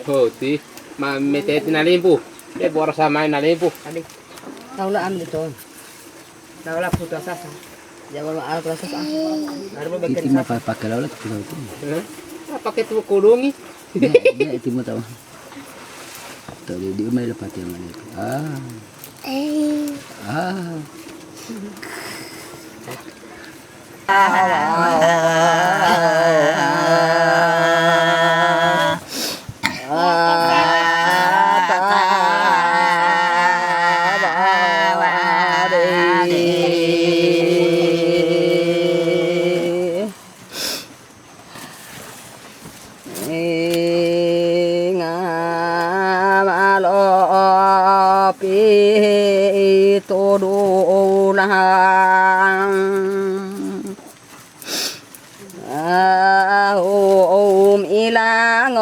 Oh, ti. Ma mettete na limpo. E buora sama na limpo. Adi. Tahu lah am dito. Tahu lah putus asa. Jangan mau alat proses ah. Baru mau bikin Itima satu. pakai lalu kita itu. Pakai tu kulungi. Ya itima tahu. Tahu di umai lepas yang mana itu. Ah. Om ilang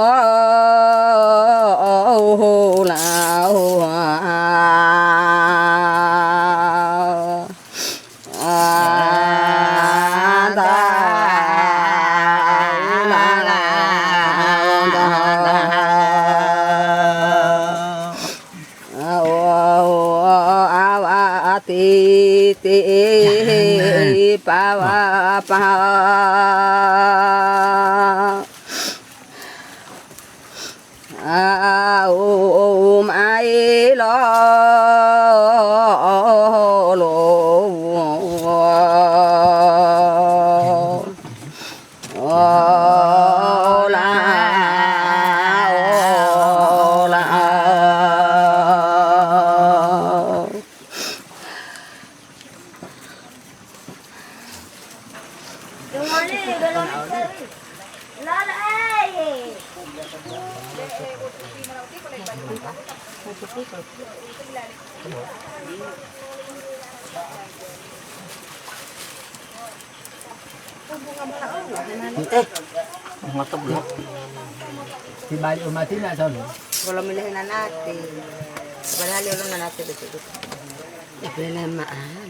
Om ai lo Ngotot belum. Si balik umat ini nak tahu. Kalau milihin na natin. Padahal yun na natin dito. Ito na maan.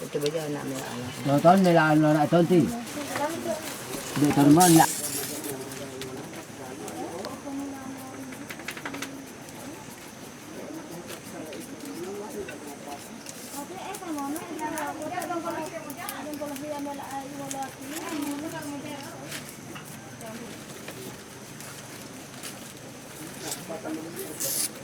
Ito ba dyan namin anak? Tahun nila ano nak tahu ti. Di tahun mana? Thank you.